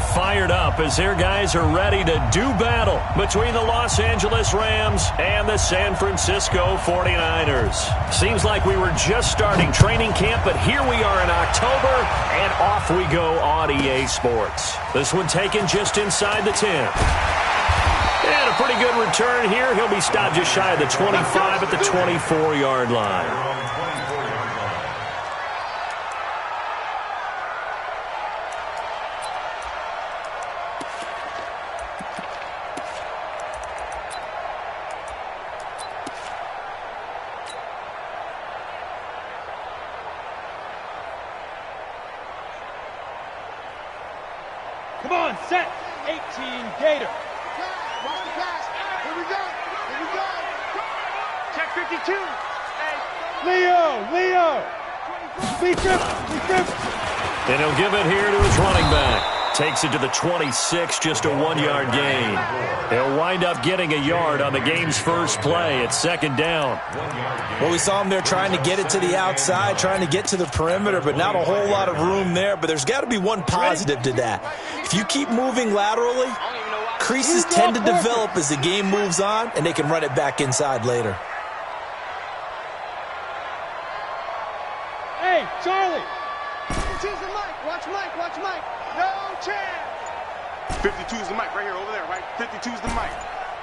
fired up as their guys are ready to do battle between the Los Angeles Rams and the San Francisco 49ers. Seems like we were just starting training camp, but here we are in October, and off we go on EA Sports. This one taken just inside the 10. And a pretty good return here. He'll be stopped just shy of the 25 at the 24-yard line. Come on, set. 18 Gator. Watch the pass. Here we go. Here we go. Check 52. Leo. Lead trip. And he'll give it here to his running back. Takes it to the 26, just a 1-yard gain. He'll wind up getting a yard on the game's first play at second down. Well, we saw him there trying to get it to the outside, trying to get to the perimeter, but not a whole lot of room there. But there's got to be one positive to that. If you keep moving laterally, creases tend to develop as the game moves on, and they can run it back inside later. Hey, Charlie. Choose the mic. Watch Mike. No chance. 52's the mic right here, over there, right? 52's the mic.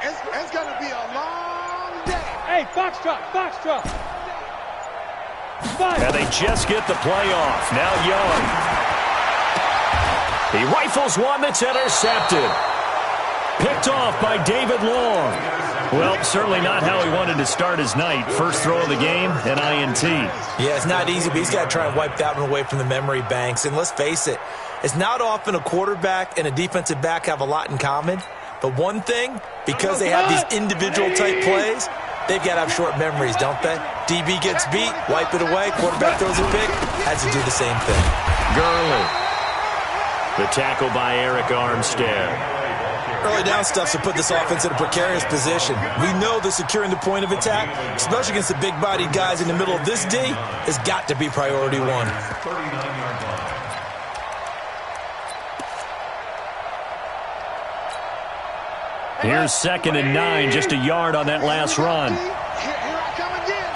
It's going to be a long day. Hey, Foxtrot. And they just get the play off. Now Young. He rifles one that's intercepted. Picked off by David Long. Well, certainly not how he wanted to start his night. First throw of the game, an INT. Yeah, it's not easy, but he's got to try and wipe that one away from the memory banks. And let's face it, it's not often a quarterback and a defensive back have a lot in common. But one thing, because they have these individual type plays, they've got to have short memories, don't they? DB gets beat, wipe it away, quarterback throws a pick, has to do the same thing. Gurley. The tackle by Eric Armstead. Early down stuff to put this offense in a precarious position. We know that securing the point of attack, especially against the big-bodied guys in the middle of this D, has got to be priority one. Here's 2nd and 9, just a yard on that last run. Here I come again.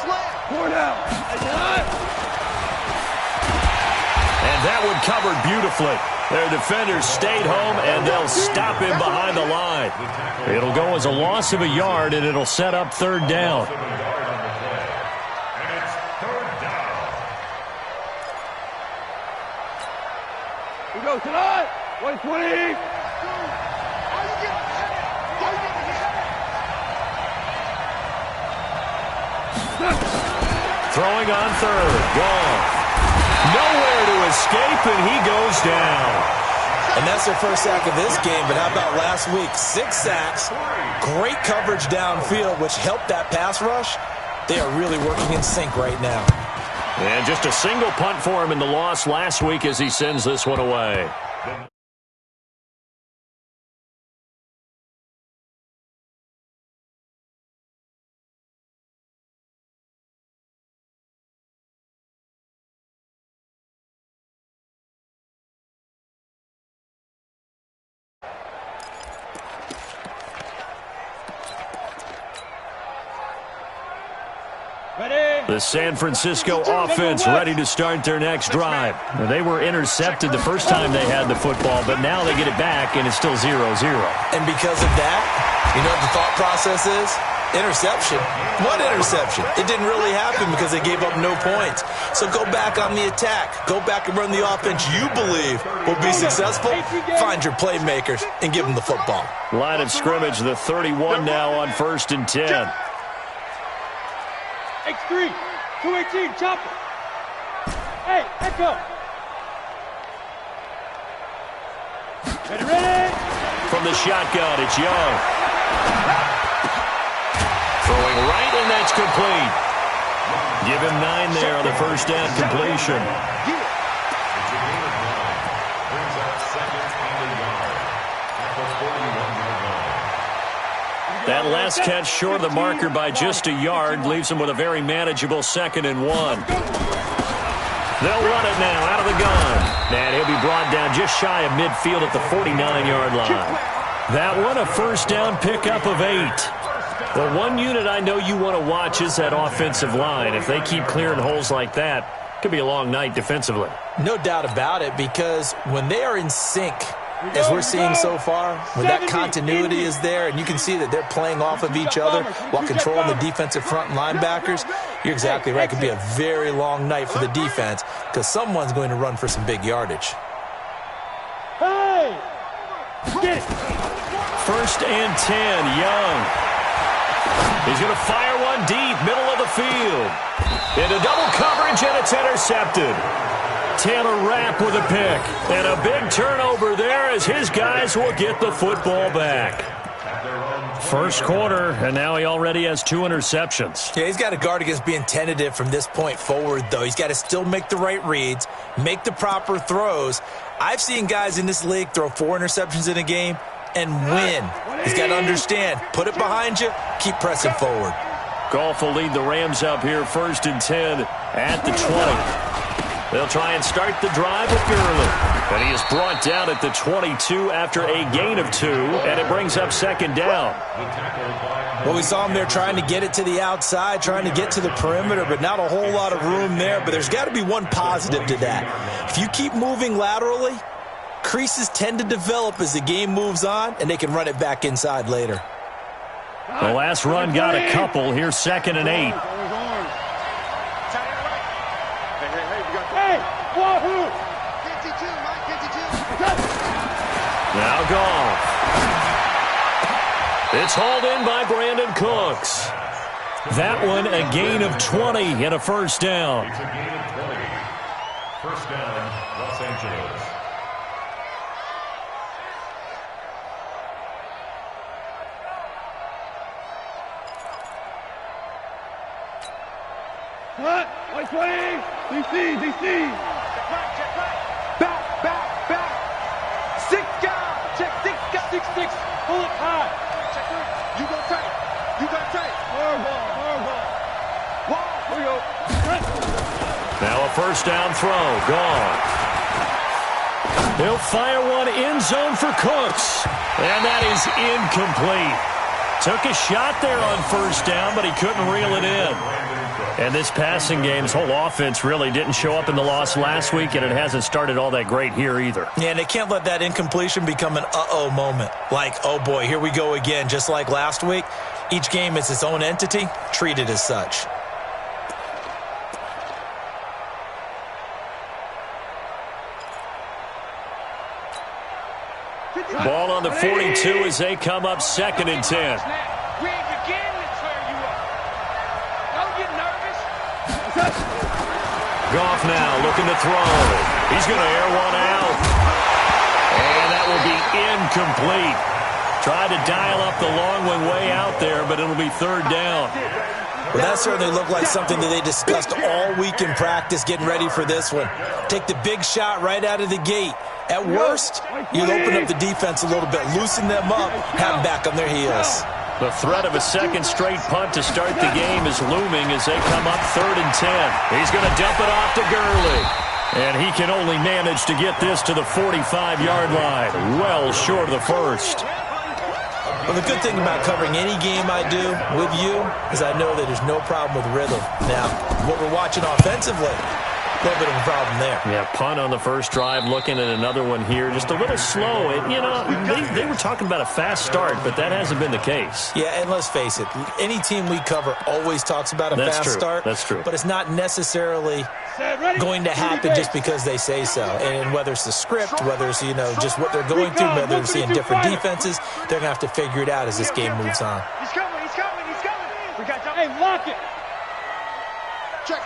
Slap. Four down. And that one covered beautifully. Their defenders stayed home, and they'll stop him behind the line. It'll go as a loss of a yard, and it'll set up 3rd down. We go tonight. 120. Throwing on 3rd. Gone. Nowhere to escape, and he goes down. And that's their first sack of this game, but how about last week? 6 sacks, great coverage downfield, which helped that pass rush. They are really working in sync right now. And just a single punt for him in the loss last week as he sends this one away. The San Francisco offense ready to start their next drive. They were intercepted the first time they had the football, but now they get it back, and it's still 0-0. And because of that, you know what the thought process is? Interception. What interception? It didn't really happen because they gave up no points. So go back on the attack. Go back and run the offense you believe will be successful. Find your playmakers and give them the football. Line of scrimmage, the 31 now on 1st and 10. X3, 218, chopper. Hey, Echo. Ready. From the shotgun, it's Young. Throwing right, and that's complete. Give him 9 there on the first down completion. That last catch short of the marker by just a yard leaves him with a very manageable 2nd and 1. They'll run it now out of the brought down just shy of midfield at the 49-yard line. That one, a first down pickup of 8. The one unit I know you want to watch is that offensive line. If they keep clearing holes like that, it could be a long night defensively. No doubt about it, because when they are in sync, as we're seeing so far, when that continuity is there and you can see that they're playing off of each other while controlling the defensive front and linebackers, you're exactly right. It could be a very long night for the defense because someone's going to run for some big yardage. Hey! Get it! First and 10, Young. He's going to fire one deep, middle of the field. Into double coverage, and it's intercepted. Taylor Rapp with a pick. And a big turnover there as his guys will get the football back. First quarter, and now he already has 2 interceptions. Yeah, he's got to guard against being tentative from this point forward, though. He's got to still make the right reads, make the proper throws. I've seen guys in this league throw 4 interceptions in a game and win. He's got to understand, put it behind you, keep pressing forward. Goff will lead the Rams up here first and 10 at the 20. They'll try and start the drive with Gurley. And he is brought down at the 22 after a gain of 2, and it brings up second down. Well, we saw him there trying to get it to the outside, trying to get to the perimeter, but not a whole lot of room there. But there's got to be one positive to that. If you keep moving laterally, creases tend to develop as the game moves on, and they can run it back inside later. The last run got a couple. Here's second and 8. Hey! Wahoo! 52, Mike, 52. Now Goff. It's hauled in by Brandon Cooks. That one a gain of 20 and a first down. It's a gain of 20. First down, Los Angeles. What? 120! DC! Back. 6 guys. Check 6 guys. 6-6. Pull it high. Check 3. You go tight. Hardball. Wall. Here we go. Now a first down throw. Gone. He'll fire one end zone for Cooks. And that is incomplete. Took a shot there on first down, but he couldn't reel it in. And this passing game's whole offense really didn't show up in the loss last week, and it hasn't started all that great here either. Yeah, and they can't let that incompletion become an uh-oh moment. Like, oh boy, here we go again, just like last week. Each game is its own entity. Treat it as such. Ball on the 42 as they come up second and 10. We ain't beginning to clear you up. Don't get nervous. Goff now looking to throw. He's going to air one out. And that will be incomplete. Tried to dial up the long one way out there, but it'll be third down. Well, that certainly looked like something that they discussed all week in practice getting ready for this one. Take the big shot right out of the gate. At worst, you'll open up the defense a little bit, loosen them up, have them back on their heels. The threat of a second straight punt to start the game is looming as they come up third and 10. He's going to dump it off to Gurley. And he can only manage to get this to the 45-yard line, well short of the first. Well, the good thing about covering any game I do with you is I know that there's no problem with rhythm. Now, what we're watching offensively, a little bit of a problem there. Yeah, punt on the first drive, looking at another one here. Just a little slow. They were talking about a fast start, but that hasn't been the case. Yeah, and let's face it, any team we cover always talks about a fast start. That's true. But it's not necessarily going to happen just because they say so. And whether it's the script, whether it's, just what they're going through, whether they're seeing different defenses, they're going to have to figure it out as this game moves on. He's coming. We got Hey, lock it. Check.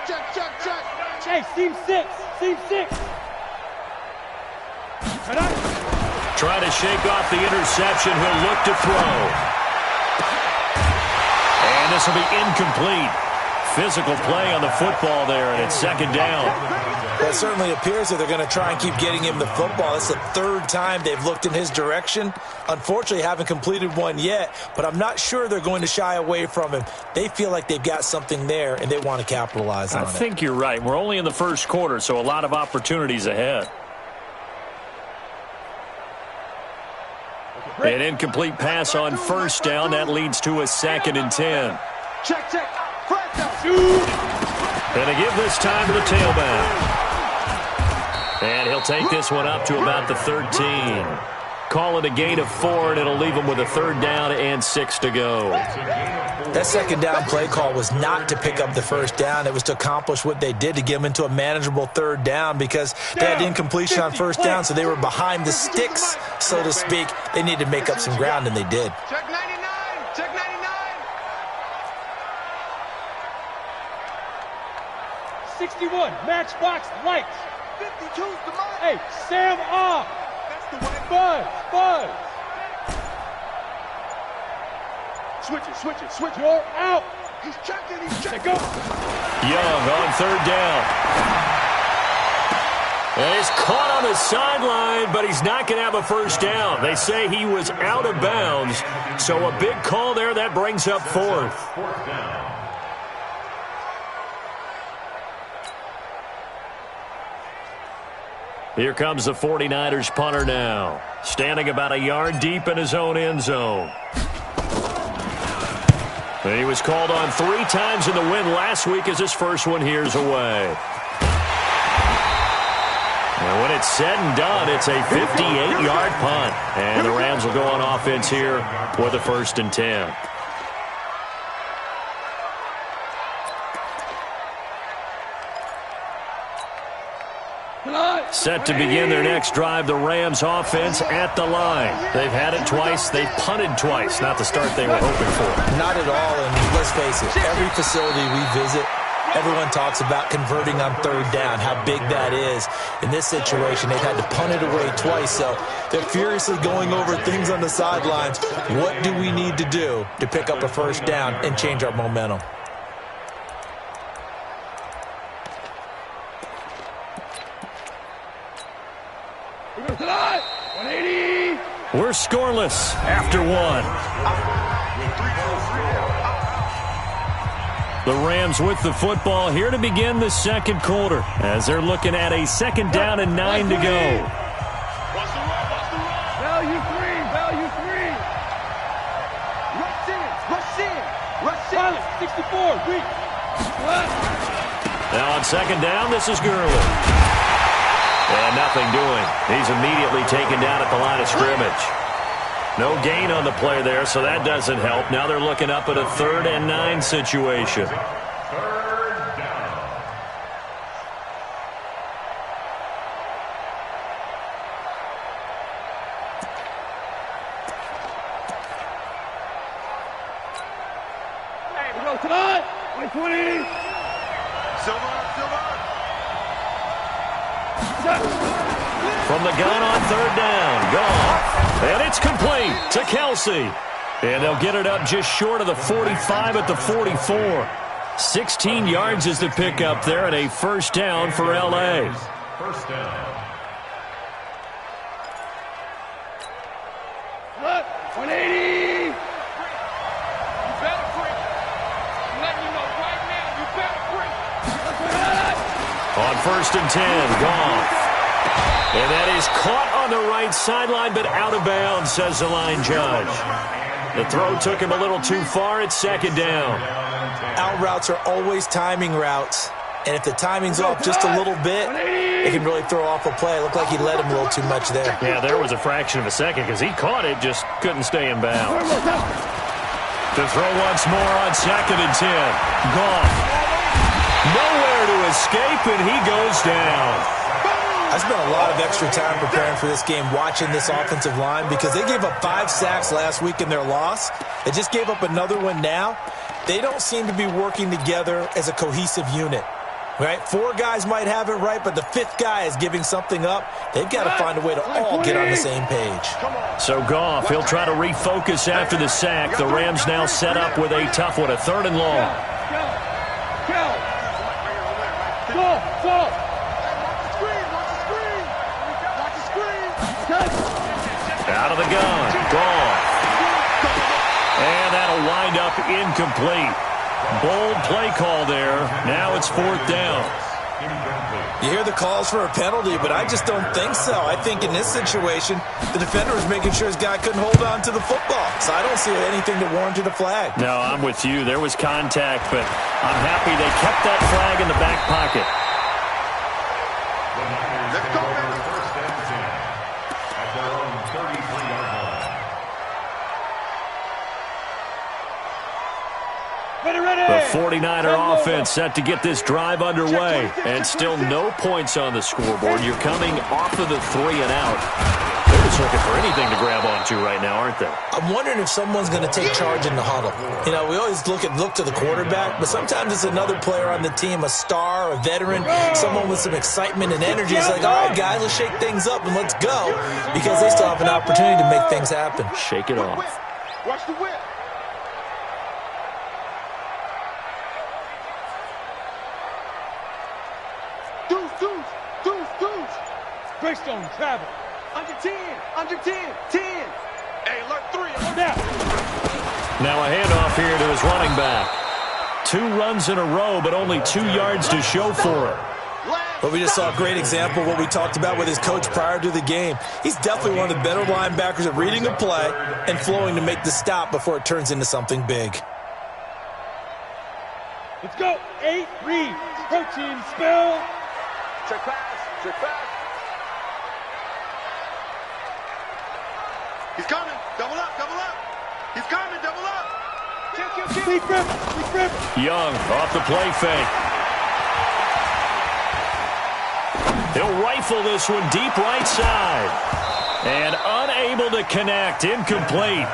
Hey, seam 6. Trying to shake off the interception. He'll look to throw. And this will be incomplete. Physical play on the football there, and it's second down. Well, it certainly appears that they're going to try and keep getting him the football. That's the third time they've looked in his direction. Unfortunately, haven't completed one yet, but I'm not sure they're going to shy away from him. They feel like they've got something there, and they want to capitalize on it. I think you're right. We're only in the first quarter, so a lot of opportunities ahead. An incomplete pass on first down. That leads to a 2nd and 10. Check, check. First down. And they give this time to the tailback. And he'll take this one up to about the 13. Call it a gain of 4, and it'll leave him with a 3rd down and 6 to go. That 2nd down play call was not to pick up the 1st down. It was to accomplish what they did, to get them into a manageable 3rd down, because they had incompletion on 1st down, so they were behind the sticks, so to speak. They needed to make up some ground, and they did. Check 99. Check 99. 61, matchbox lights. 52's the mark. Hey, Sam off. That's the way. Buzz. Switch it. You're out. He's checking. Go. Young on 3rd down. And he's caught on the sideline, but he's not going to have a 1st down. They say he was out of bounds, so a big call there. That brings up 4th. 4th down. Here comes the 49ers punter now, standing about a yard deep in his own end zone. And he was called on 3 times in the win last week as his first one here's away. And when it's said and done, it's a 58-yard punt. And the Rams will go on offense here with a 1st and 10. Set to begin their next drive, the Rams offense at the line. They've had it twice. They've punted twice. Not the start they were hoping for. Not at all, and let's face it, every facility we visit, everyone talks about converting on 3rd down, how big that is. In this situation, they've had to punt it away twice, so they're furiously going over things on the sidelines. What do we need to do to pick up a 1st down and change our momentum? We're scoreless after 1. The Rams with the football here to begin the 2nd quarter as they're looking at a 2nd down and 9 to go. Value 3. Rush in. 64, weak. Now on 2nd down, this is Gurley. And nothing doing. He's immediately taken down at the line of scrimmage. No gain on the play there, so that doesn't help. Now they're looking up at a 3rd and 9 situation. 3rd down. Hey, we go tonight. 120. Silver. From the gun on 3rd down, Goff. And it's complete to Kelsey. And they'll get it up just short of the 45 at the 44. 16 yards is the pickup there, and a 1st down for L.A. 1st down. 180. You better break. I'm letting you know right now, you better break. On 1st and 10, Goff. And that is caught on the right sideline, but out of bounds, says the line judge. The throw took him a little too far. It's 2nd down. Out routes are always timing routes, and if the timing's off just a little bit, it can really throw off a play. It looked like he led him a little too much there. Yeah, there was a fraction of a second because he caught it, just couldn't stay in bounds. To throw once more on 2nd and 10. Goff. Nowhere to escape, and he goes down. I spent a lot of extra time preparing for this game, watching this offensive line, because they gave up 5 sacks last week in their loss. They just gave up another one now. They don't seem to be working together as a cohesive unit. Right? 4 guys might have it right, but the 5th guy is giving something up. They've got to find a way to all get on the same page. So Goff, he'll try to refocus after the sack. The Rams now set up with a tough one, a 3rd and long. Go. Out of the gun, Goff. And that'll wind up incomplete. Bold play call there. Now it's 4th down. You hear the calls for a penalty, but I just don't think so. I think in this situation, the defender was making sure his guy couldn't hold on to the football. So I don't see anything that warranted a flag. No, I'm with you. There was contact, but I'm happy they kept that flag in the back pocket. Let's go, man. First and 10 at their own 33-yard line. The 49er offense set to get this drive underway. And still no points on the scoreboard. You're coming off of the 3 and out. They're just looking for anything to grab onto right now, aren't they? I'm wondering if someone's going to take charge in the huddle. You know, we always look to the quarterback, but sometimes it's another player on the team, a star, a veteran, someone with some excitement and energy. It's like, all right, guys, let's shake things up and let's go, because they still have an opportunity to make things happen. Shake it off. Watch the whip. Deuce. Breakstone, travel. Under 10. 10. Hey, alert 3. Now. Now a handoff here to his running back. 2 runs in a row, but only 2 yards to show for it. But we just saw a great example of what we talked about with his coach prior to the game. He's definitely one of the better linebackers at reading a play and flowing to make the stop before it turns into something big. Let's go. 8 reads. Protein spell. Check pass. He's coming. Double up. He's coming. Double up. Kill. Lead grip. Young off the play fake. He'll rifle this one deep right side. And unable to connect. Incomplete.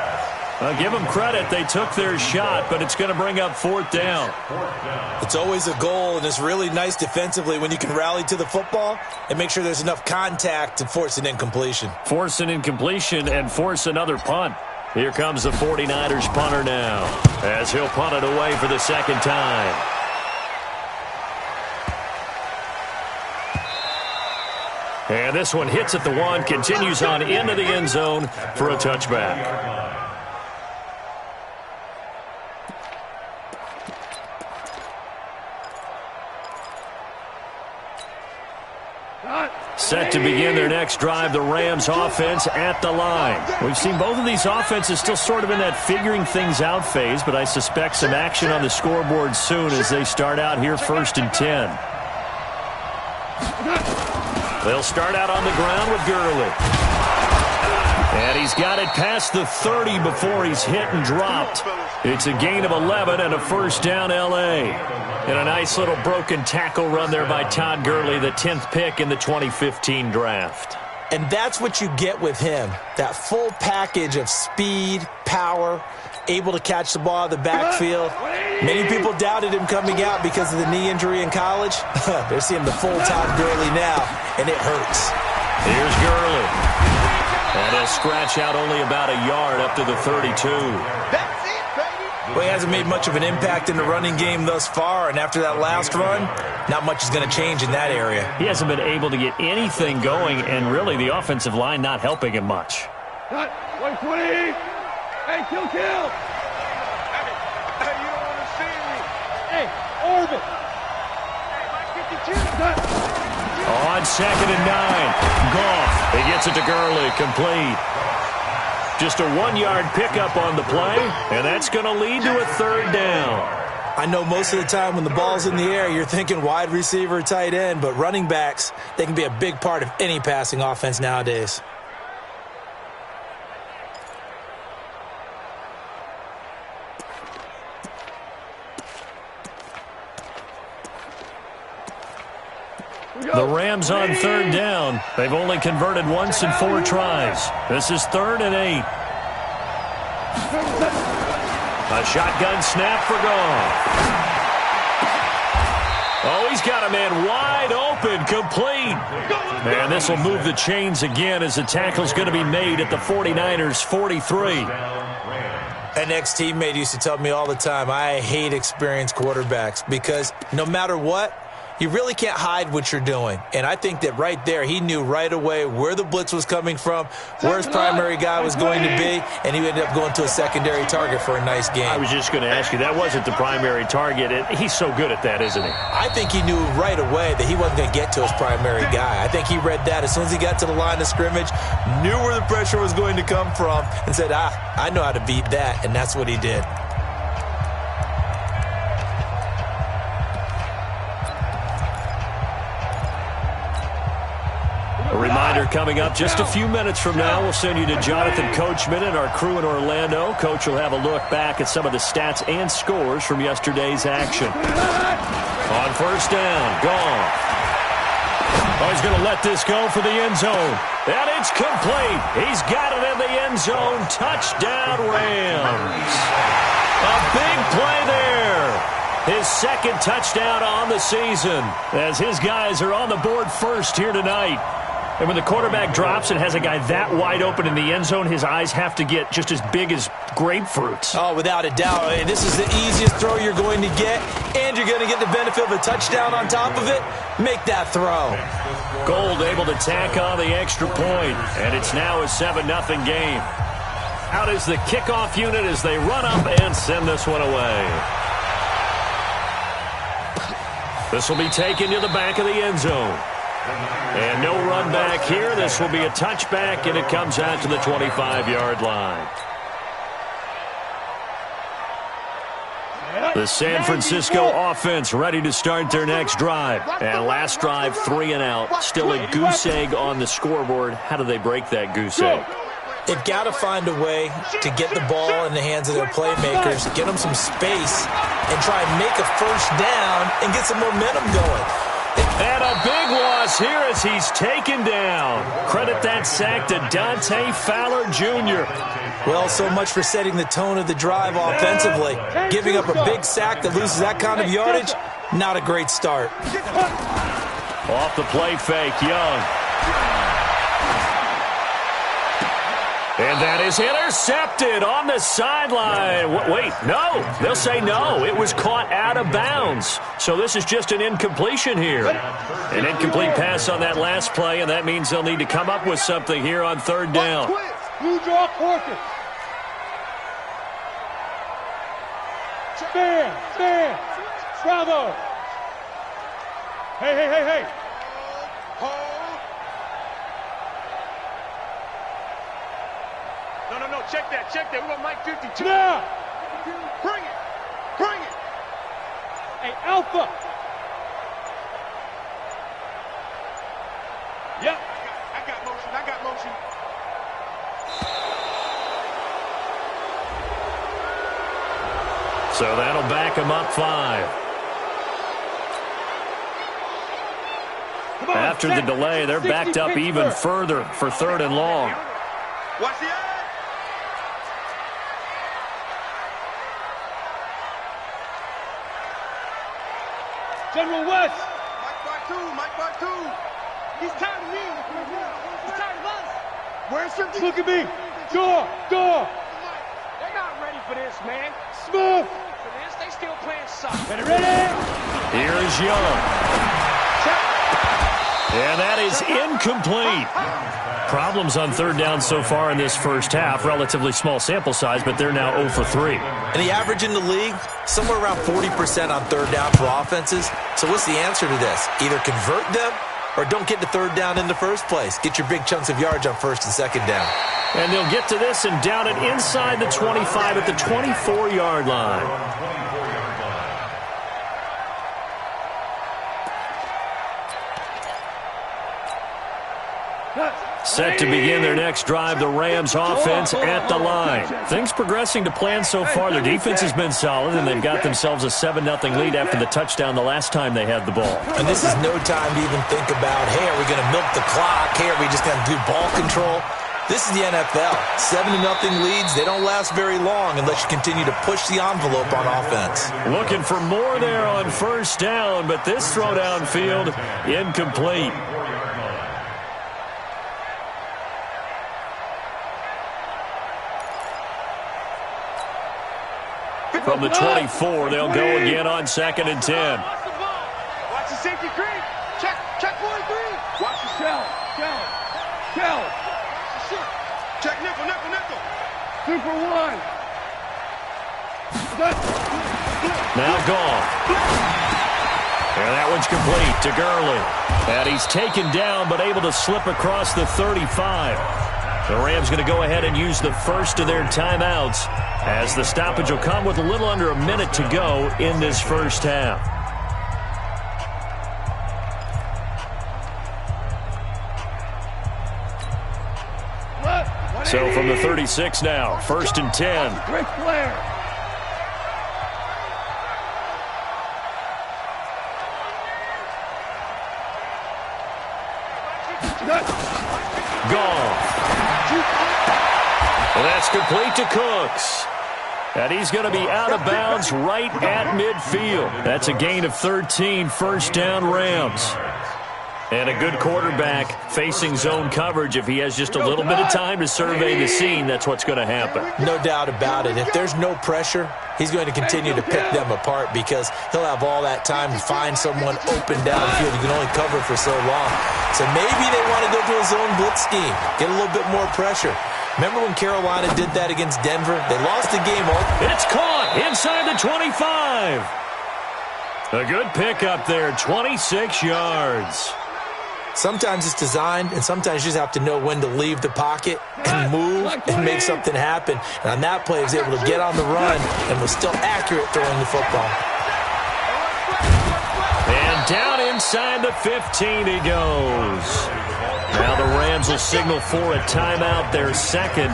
Give them credit. They took their shot, but it's going to bring up 4th down. It's always a goal, and it's really nice defensively when you can rally to the football and make sure there's enough contact to force an incompletion. Force an incompletion and force another punt. Here comes the 49ers punter now, as he'll punt it away for the 2nd time. And this one hits at the 1, continues on into the end zone for a touchback. Set to begin their next drive, the Rams offense at the line. We've seen both of these offenses still sort of in that figuring things out phase, but I suspect some action on the scoreboard soon as they start out here 1st and 10. They'll start out on the ground with Gurley. And he's got it past the 30 before he's hit and dropped. It's a gain of 11 and a 1st down L.A. And a nice little broken tackle run there by Todd Gurley, the 10th pick in the 2015 draft. And that's what you get with him, that full package of speed, power, able to catch the ball out of the backfield. Many people doubted him coming out because of the knee injury in college. They're seeing the full Todd Gurley now, and it hurts. Here's Gurley. And he'll scratch out only about a yard up to the 32. Well, he hasn't made much of an impact in the running game thus far, and after that last run, not much is going to change in that area. He hasn't been able to get anything going, and really the offensive line not helping him much. Cut. 120. Hey, kill. Hey, you don't understand me. Hey, orbit. Hey, my 52. Cut. On 2nd and 9, Goff. He gets it to Gurley, complete. Just a 1-yard pickup on the play, and that's going to lead to a 3rd down. I know most of the time when the ball's in the air, you're thinking wide receiver, tight end, but running backs, they can be a big part of any passing offense nowadays. The Rams on 3rd down. They've only converted once in 4 tries. This is 3rd and 8. A shotgun snap for Goff. Oh, he's got a man wide open, complete. And this will move the chains again as the tackle's going to be made at the 49ers' 43. An ex-teammate used to tell me all the time, I hate experienced quarterbacks because no matter what, you really can't hide what you're doing. And I think that right there, he knew right away where the blitz was coming from, where his primary guy was going to be, and he ended up going to a secondary target for a nice game. I was just going to ask you, that wasn't the primary target. He's so good at that, isn't he? I think he knew right away that he wasn't going to get to his primary guy. I think he read that as soon as he got to the line of scrimmage, knew where the pressure was going to come from, and said, I know how to beat that, and that's what he did. A reminder coming up just a few minutes from now. We'll send you to Jonathan Coachman and our crew in Orlando. Coach will have a look back at some of the stats and scores from yesterday's action. On first down, gone. Oh, he's going to let this go for the end zone. And it's complete. He's got it in the end zone. Touchdown, Rams. A big play there. His second touchdown on the season as his guys are on the board first here tonight. And when the quarterback drops and has a guy that wide open in the end zone, his eyes have to get just as big as grapefruits. Oh, without a doubt. This is the easiest throw you're going to get, and you're going to get the benefit of a touchdown on top of it. Make that throw. Gold able to tack on the extra point, and it's now a 7-0 game. Out is the kickoff unit as they run up and send this one away. This will be taken to the back of the end zone. And no run back here. This will be a touchback, and it comes out to the 25-yard line. The San Francisco offense ready to start their next drive. And last drive, 3 and out. Still a goose egg on the scoreboard. How do they break that goose egg? They've got to find a way to get the ball in the hands of their playmakers, get them some space, and try and make a first down and get some momentum going. And a big loss here as he's taken down. Credit that sack to Dante Fowler Jr. Well, so much for setting the tone of the drive offensively. Giving up a big sack that loses that kind of yardage, not a great start. Off the play fake, Young. And that is intercepted on the sideline. Wait, no. They'll say no. It was caught out of bounds. So this is just an incompletion here. An incomplete pass on that last play, and that means they'll need to come up with something here on third down. Blue draw quarters. Stand. Bravo. Hey. No, check that. We're going to Mike 52. Now. Bring it. Hey, Alpha. Yep. I got motion. So that'll back him up 5. After the delay, they're backed up even further for third and long. Watch the eye. General West. Mike by two. He's tired of me. He's tired of us. Where's your Look at me. Door. They're not ready for this, man. Smooth. For this, they still playing soccer. Ready? Here is Young. And that is incomplete. Problems on third down so far in this first half. Relatively small sample size, but they're now 0 for 3. And the average in the league, somewhere around 40% on third down for offenses. So what's the answer to this? Either convert them or don't get to third down in the first place. Get your big chunks of yards on first and second down. And they'll get to this and down it inside the 25 at the 24-yard line. Set to begin their next drive, the Rams offense at the line. Things progressing to plan so far. Their defense has been solid, and they've got themselves a 7-0 lead after the touchdown the last time they had the ball. And this is no time to even think about, hey, are we going to milk the clock? Hey, are we just going to do ball control? This is the NFL. 7-0 leads, they don't last very long unless you continue to push the envelope on offense. Looking for more there on first down, but this throw downfield, incomplete. From the 24, they'll go again on 2nd and 10. the safety green. Check 43. Watch the Shell. check nickel. Super one. Now gone. And that one's complete to Gurley. And he's taken down but able to slip across the 35. The Rams going to go ahead and use the first of their timeouts as the stoppage will come with a little under a minute to go in this first half. So from the 36 now, 1st and 10. Great player. Gone. And that's complete to Cooks. And he's going to be out of bounds right at midfield. That's a gain of 13, first down Rams. And a good quarterback facing zone coverage. If he has just a little bit of time to survey the scene, that's what's going to happen. No doubt about it. If there's no pressure, he's going to continue to pick them apart because he'll have all that time to find someone open downfield. You can only cover for so long. So maybe they want to go to a zone blitz scheme, get a little bit more pressure. Remember when Carolina did that against Denver? They lost the game. It's caught inside the 25. A good pickup there, 26 yards. Sometimes it's designed, and sometimes you just have to know when to leave the pocket and move and make something happen. And on that play, he was able to get on the run and was still accurate throwing the football. And down inside the 15 he goes. Now the Rams will signal for a timeout, their second,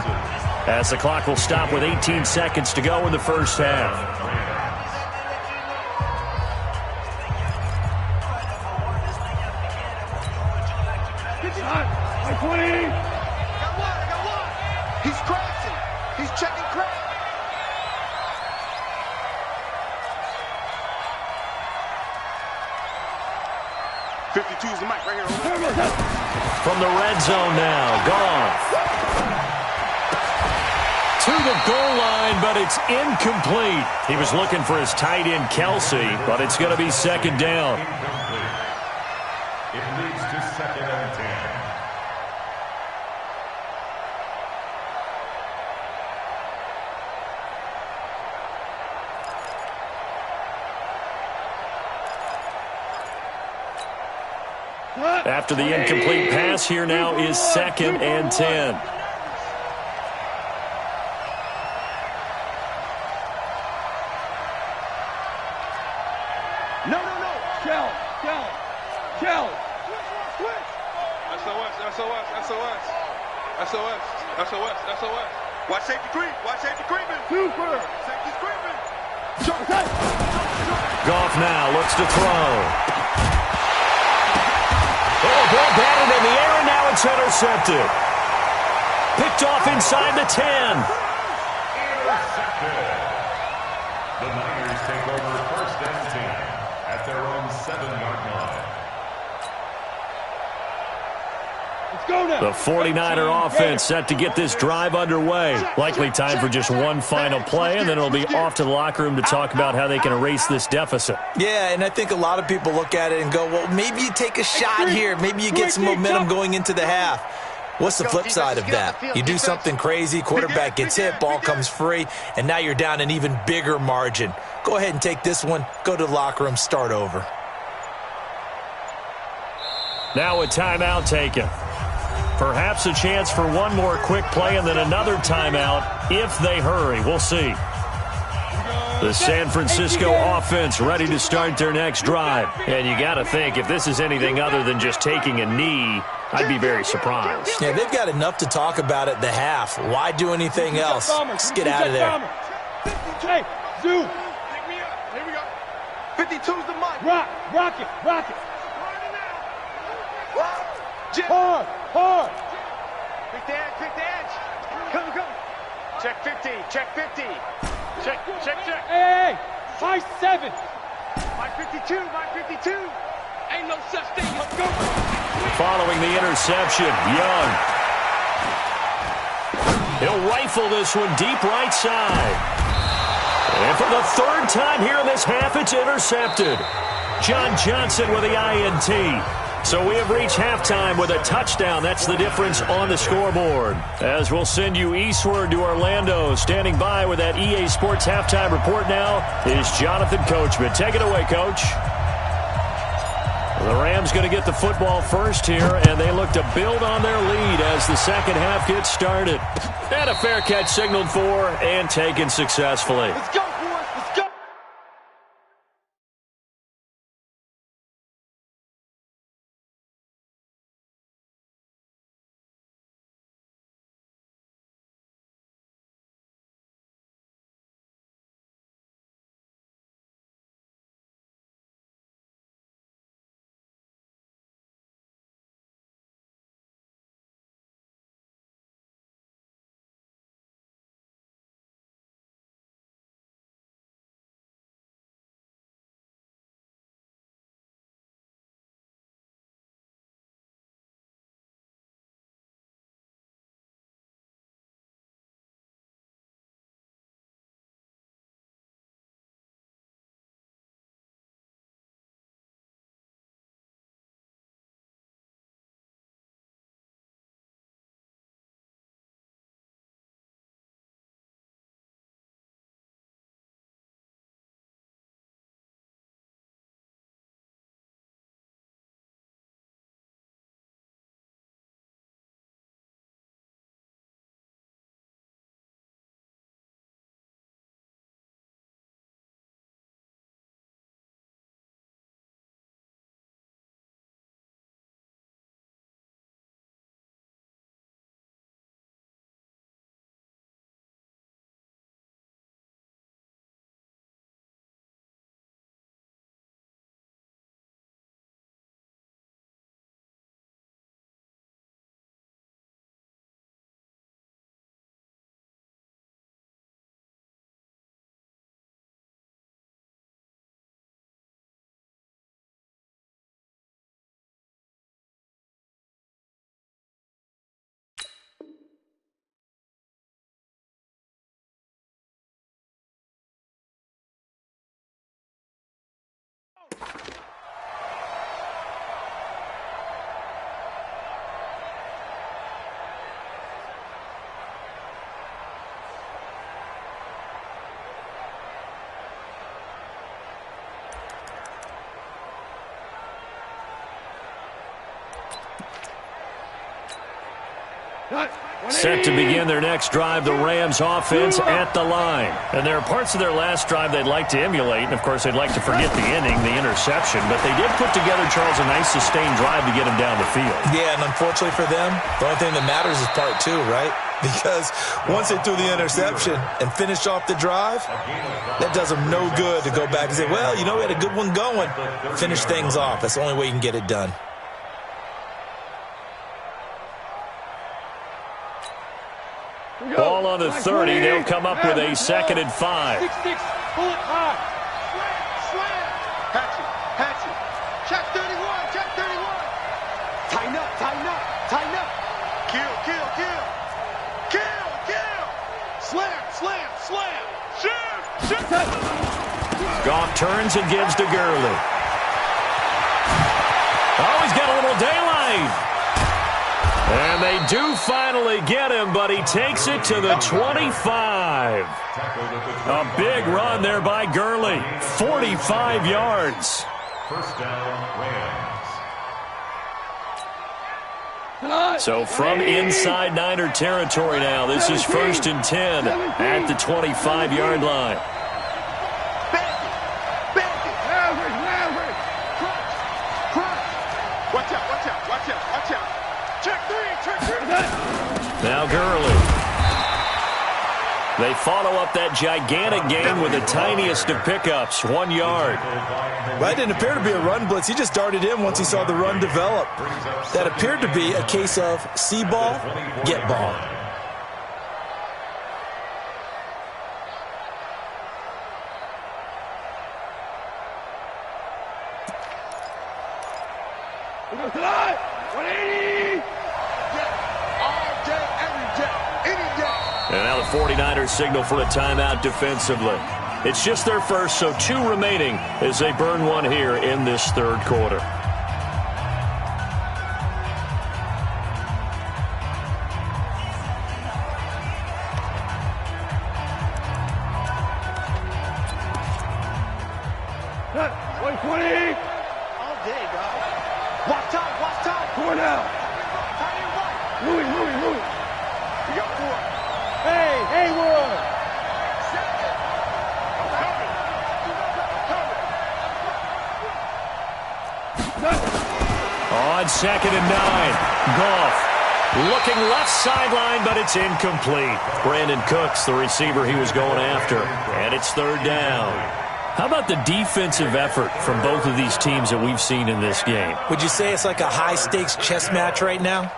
as the clock will stop with 18 seconds to go in the first half. He's crashing. He's checking crack. .52's the mic right here. From the red zone now, Goff. To the goal line, but it's incomplete. He was looking for his tight end, Kelsey, but it's going to be second down. It leads to 2nd and 10. After the incomplete pass, here now is 2nd and 10. No. Shell. SOS. Watch safety creeping. Super. Safety's creeping. Goff now looks to throw. Oh, ball batted in the air, and now it's intercepted. Picked off inside the 10. Intercepted. The Niners take over 1st and 10 at their own 7-yard line. Let's go now. The 49er offense set to get this drive underway. Likely time for just one final play, and then it'll be off to the locker room to talk about how they can erase this deficit. Yeah, and I think a lot of people look at it and go, well, maybe you take a shot here. Maybe you get some momentum going into the half. What's the flip side of that? You do something crazy, quarterback gets hit, ball comes free, and now you're down an even bigger margin. Go ahead and take this one, go to the locker room, start over. Now a timeout taken. Perhaps a chance for one more quick play and then another timeout if they hurry. We'll see. The San Francisco offense ready to start their next drive. And you got to think, if this is anything other than just taking a knee, I'd be very surprised. Yeah, they've got enough to talk about at the half. Why do anything else? Just get out of there. Hey, Zoo. Pick me up. Here we go. 52's the mic. Rock it. Jim. Hard. Quick the edge. Come. Check 50. Check. Hey, high 7. My 52. Ain't no such thing. Let's go. Following the interception, Young. He'll rifle this one deep right side. And for the 3rd time here in this half, it's intercepted. John Johnson with the INT. So we have reached halftime with a touchdown. That's the difference on the scoreboard. As we'll send you eastward to Orlando. Standing by with that EA Sports halftime report now is Jonathan Coachman. Take it away, Coach. The Rams going to get the football first here, and they look to build on their lead as the second half gets started. And a fair catch signaled for and taken successfully. Let's go, boys. Let's go. Set to begin their next drive, the Rams offense at the line. And there are parts of their last drive they'd like to emulate. And, of course, they'd like to forget the inning, the interception. But they did put together, Charles, a nice sustained drive to get them down the field. Yeah, and unfortunately for them, the only thing that matters is part two, right? Because once they threw the interception and finished off the drive, that does them no good to go back and say, well, you know, we had a good one going. Finish things off. That's the only way you can get it done. Ball on the 30. They'll come up with a 2nd and 5. 6-6, pull it high. Slam. Patch it. Check 31. Check 31. Tighten up. Kill. Slam. Shoot. Goff turns and gives to Gurley. Oh, he's got a little daylight. And they do finally get him, but he takes it to the 25. A big run there by Gurley. 45 yards. First down, Rams. So from inside Niner territory now, this is 1st and 10 at the 25-yard line. Watch out. Check three. Now Gurley. They follow up that gigantic gain with the tiniest of pickups, 1 yard. Well, it didn't appear to be a run blitz. He just darted in once he saw the run develop. That appeared to be a case of see ball, get ball. And now the 49ers signal for a timeout defensively. It's just their first, so 2 remaining as they burn one here in this third quarter. On 2nd and 9, Goff looking left sideline, but it's incomplete. Brandon Cooks, the receiver he was going after, and it's 3rd down. How about the defensive effort from both of these teams that we've seen in this game? Would you say it's like a high-stakes chess match right now?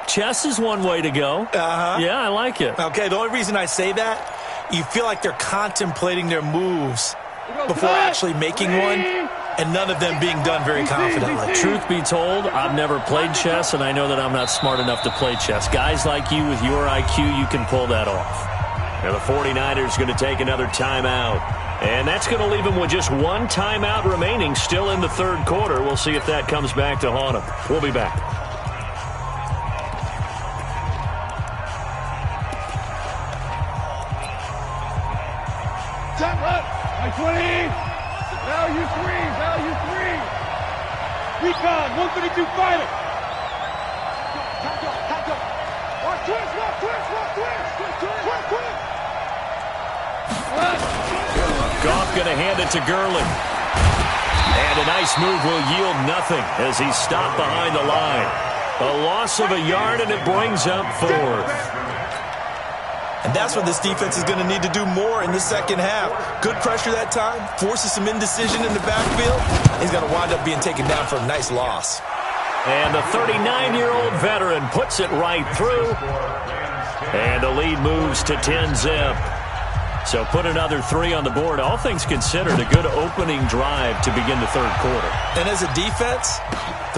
Chess is one way to go. Yeah, I like it. Okay, the only reason I say that, you feel like they're contemplating their moves before actually making one, and none of them being done very confidently. Truth be told, I've never played chess, and I know that I'm not smart enough to play chess. Guys like you with your IQ, you can pull that off. Now the 49ers going to take another timeout. And that's going to leave them with just 1 timeout remaining still in the third quarter. We'll see if that comes back to haunt them. We'll be back. Value 3. Recon, 152 fighter. Goff going to hand it to Gurley. And a nice move will yield nothing as he's stopped behind the line. A loss of a yard, and it brings up 4th. And that's what this defense is going to need to do more in the second half. Good pressure that time, forces some indecision in the backfield. He's going to wind up being taken down for a nice loss. And the 39-year-old veteran puts it right through. And the lead moves to 10-zip. So put another 3 on the board. All things considered, a good opening drive to begin the third quarter. And as a defense,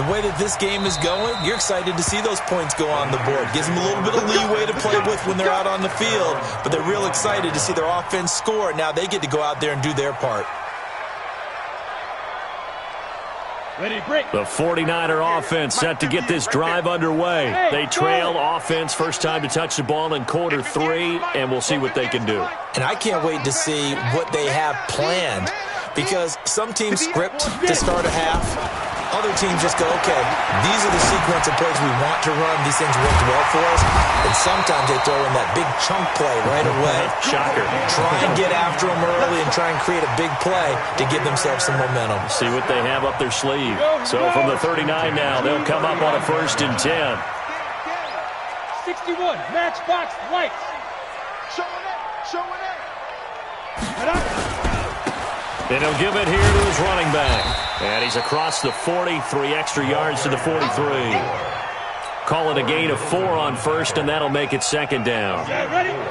the way that this game is going, you're excited to see those points go on the board. Gives them a little bit of leeway to play with when they're out on the field, but they're real excited to see their offense score. Now they get to go out there and do their part. Ready, break. The 49er offense set to get this drive underway. They trail offense first time to touch the ball in quarter 3, and we'll see what they can do. And I can't wait to see what they have planned, because some teams script to start a half. Other teams just go, okay, these are the sequence of plays we want to run. These things worked well for us. And sometimes they throw in that big chunk play right away. Shocker. Try and get after them early and try and create a big play to give themselves some momentum. See what they have up their sleeve. So from the 39 now, they'll come up on a 1st and 10. 61, matchbox lights. Showing it. And he'll give it here to his running back. And he's across the 40, 3 extra yards to the 43. Call it a gain of 4 on 1st, and that'll make it 2nd down.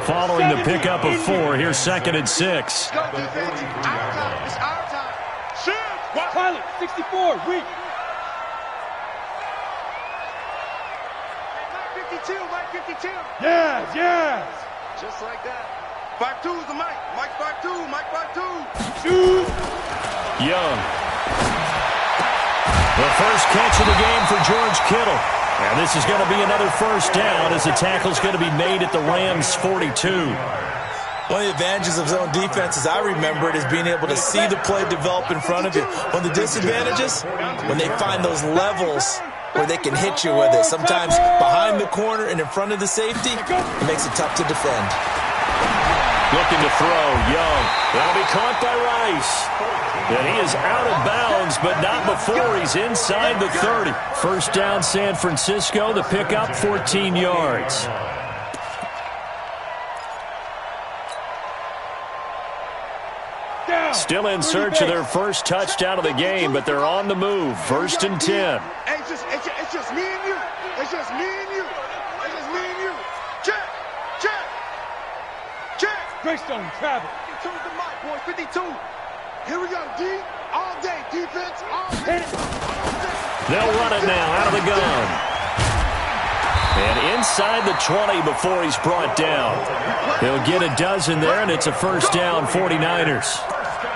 Following the pickup of 4, here's 2nd and 6. Go defense. It's our time. Shoot. Pilot, 64, weak. Mike 52. Yes. Just like that. 5'2" is the Mike. Mike 5'2", Mike 5'2". Shoot. Young. The first catch of the game for George Kittle. And this is going to be another 1st down as the tackle's going to be made at the Rams' 42. One of the advantages of zone defense, as I remember it, is being able to see the play develop in front of you. One of the disadvantages, when they find those levels where they can hit you with it. Sometimes behind the corner and in front of the safety, it makes it tough to defend. Looking to throw, Young. That'll be caught by Rice. And he is out of bounds, but not before he's inside the 30. 1st down, San Francisco. The pickup, 14 yards. Still in search of their first touchdown of the game, but they're on the move. 1st and 10. It's just me and you. It's just me and you. It's just me and you. Check. Greystone, travel. 52 to Mike, boy, 52. Here we go, D. All day, defense, all day. They'll run it now out of the gun. And inside the 20 before he's brought down. He'll get a dozen there, and it's a first down, 49ers.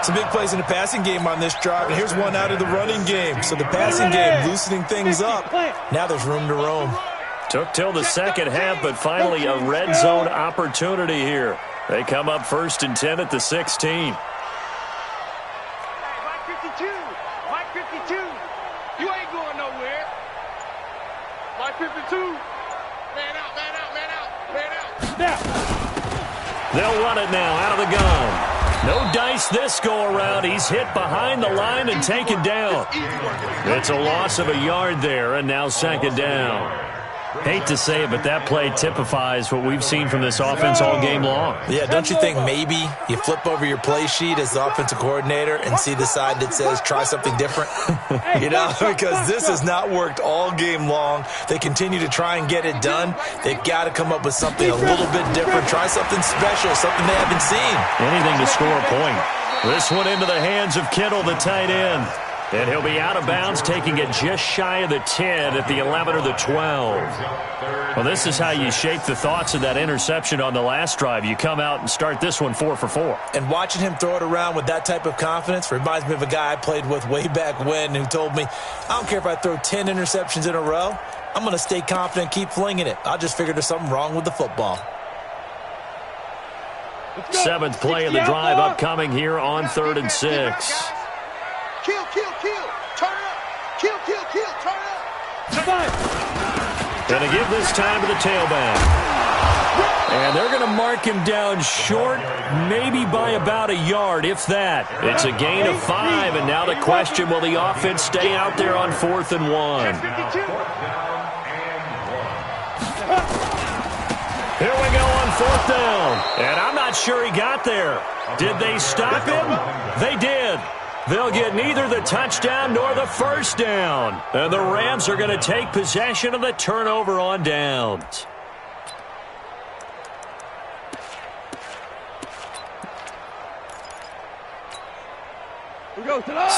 Some big plays in the passing game on this drive, and here's one out of the running game. So the passing game loosening things up. Now there's room to roam. Took till the second half, but finally a red zone opportunity here. They come up 1st and 10 at the 16. Mike 52. You ain't going nowhere. Mike 52. Man out. They'll run it now out of the gun. No dice this go-around. He's hit behind the line and taken down. It's a loss of a yard there, and now 2nd down. Hate to say it, but that play typifies what we've seen from this offense all game long. Yeah, don't you think maybe you flip over your play sheet as the offensive coordinator and see the side that says try something different? You know, because this has not worked all game long. They continue to try and get it done. They've got to come up with something a little bit different. Try something special, something they haven't seen. Anything to score a point. This one into the hands of Kittle, the tight end. And he'll be out of bounds, taking it just shy of the 10 at the 11 or the 12. Well, this is how you shape the thoughts of that interception on the last drive. You come out and start this one 4 for 4. And watching him throw it around with that type of confidence reminds me of a guy I played with way back when who told me, I don't care if I throw 10 interceptions in a row. I'm going to stay confident and keep flinging it. I just figured there's something wrong with the football. 7th play of the drive upcoming here on 3rd and 6. Kill. Turn it up. Kill. Turn it up. Going to give this time to the tailback. And they're going to mark him down short, maybe by about a yard, if that. It's a gain of 5, and now the question, will the offense stay out there on 4th and 1? Here we go on 4th down. And I'm not sure he got there. Did they stop him? They did. They'll get neither the touchdown nor the first down. And the Rams are going to take possession of the turnover on downs.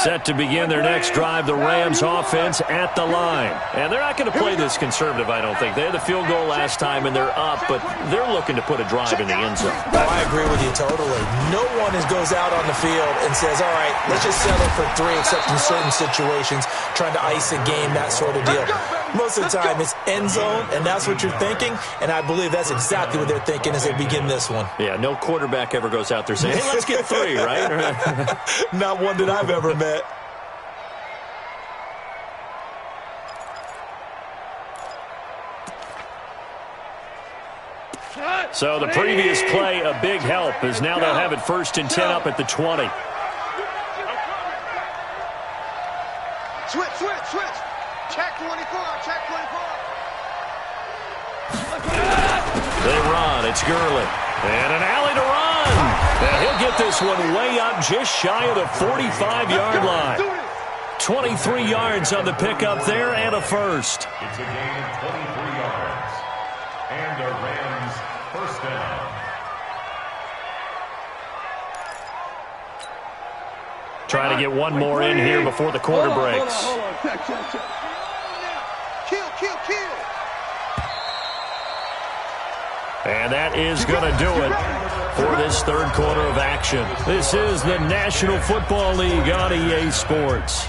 Set to begin their next drive, the Rams offense at the line. And they're not going to play this conservative, I don't think. They had the field goal last time, and they're up, but they're looking to put a drive in the end zone. Oh, I agree with you totally. No one goes out on the field and says, all right, let's just settle for 3, except in certain situations, trying to ice a game, that sort of deal. Most of the time, it's end zone, and that's what you're thinking, and I believe that's exactly what they're thinking as they begin this one. Yeah, no quarterback ever goes out there saying, hey, let's get 3, right? Not one that I've ever met. So the previous play, a big help, as now they'll have it 1st and 10 up at the 20. Switch. Check 24. They run. It's Gurley. And an alley to run. And he'll get this one way up just shy of the 45-yard line. 23 yards on the pickup there and a first. It's a gain of 23 yards. And a Rams first down. Trying to get one more in here before the quarter breaks. Hold on. Check. Kill. And that is going to do it for this 3rd quarter of action. This is the National Football League on EA Sports.